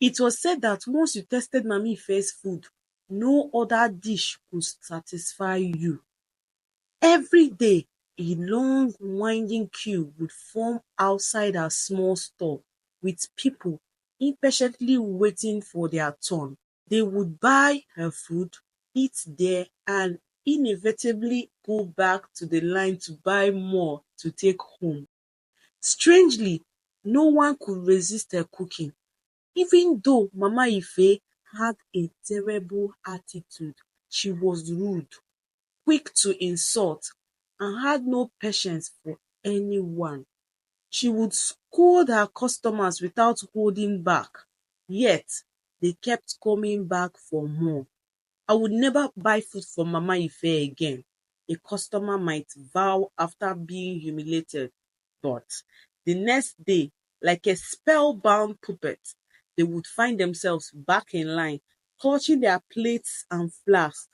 It was said that once you tasted Mama Ife's food, no other dish could satisfy you. Every day, a long winding queue would form outside her small store with people impatiently waiting for their turn. They would buy her food, eat there, and inevitably go back to the line to buy more to take home. Strangely, no one could resist her cooking. Even though Mama Ife had a terrible attitude, she was rude, quick to insult, and had no patience for anyone. She would scold her customers without holding back, yet they kept coming back for more. I would never buy food from Mama Ife again, a customer might vow after being humiliated. But the next day, like a spellbound puppet, they would find themselves back in line, clutching their plates and flasks.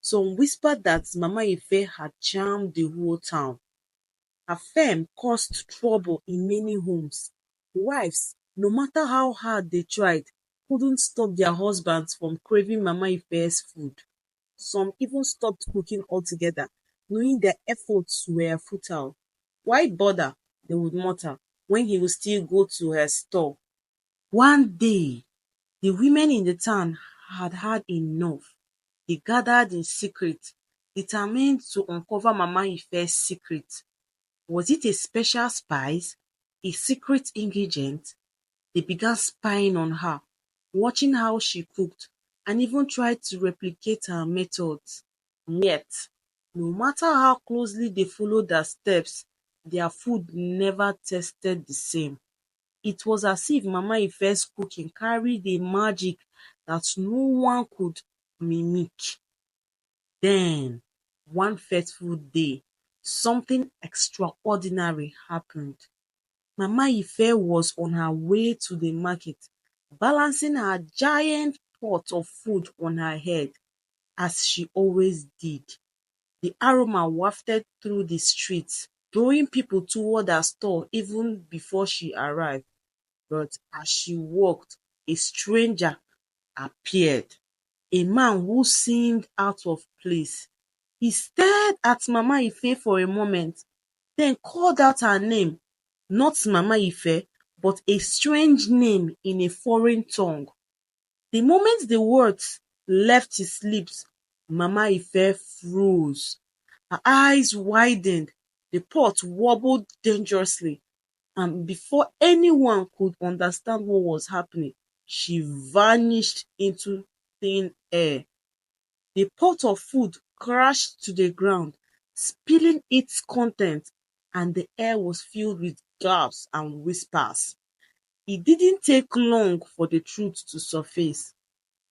Some whispered that Mama Ife had charmed the whole town. Her fame caused trouble in many homes. Wives, no matter how hard they tried, couldn't stop their husbands from craving Mama Ife's food. Some even stopped cooking altogether, knowing their efforts were futile. Why bother, they would mutter, when he would still go to her store. One day, the women in the town had had enough. They gathered in secret, determined to uncover Mama Ife's secret. Was it a special spice? A secret ingredient? They began spying on her, watching how she cooked, and even tried to replicate her methods. Yet, no matter how closely they followed her steps, their food never tasted the same. It was as if Mama Ife's cooking carried a magic that no one could mimic. Then, one fateful day, something extraordinary happened. Mama Ife was on her way to the market, balancing her giant pot of food on her head, as she always did. The aroma wafted through the streets, drawing people toward her store even before she arrived. But as she walked, a stranger appeared, a man who seemed out of place. He stared at Mama Ife for a moment, then called out her name, not Mama Ife, but a strange name in a foreign tongue. The moment the words left his lips, Mama Ife froze. Her eyes widened, the pot wobbled dangerously, and before anyone could understand what was happening, she vanished into thin air. The pot of food crashed to the ground, spilling its contents, and the air was filled with gasps and whispers. It didn't take long for the truth to surface.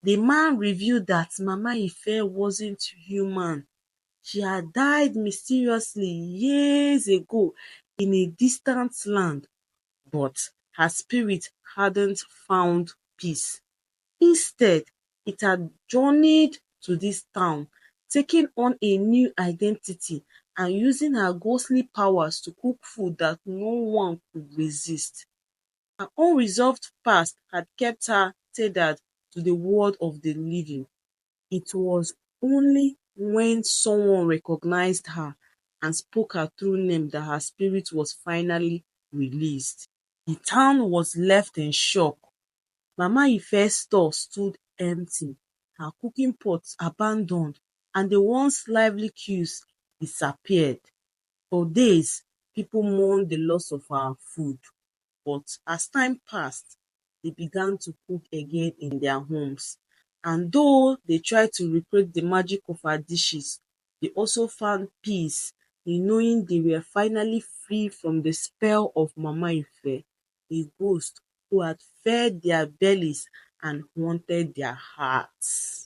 The man revealed that Mama Ife wasn't human. She had died mysteriously years ago in a distant land, but her spirit hadn't found peace. Instead, it had journeyed to this town, taking on a new identity and using her ghostly powers to cook food that no one could resist. Her unresolved past had kept her tethered to the world of the living. It was only when someone recognized her and spoke her true name that her spirit was finally released. The town was left in shock. Mama Ife's store stood empty, her cooking pots abandoned, and the once lively queues disappeared. For days, people mourned the loss of our food, but as time passed, they began to cook again in their homes. And though they tried to recreate the magic of our dishes, they also found peace in knowing they were finally free from the spell of Mama Ife, a ghost who had fed their bellies and haunted their hearts.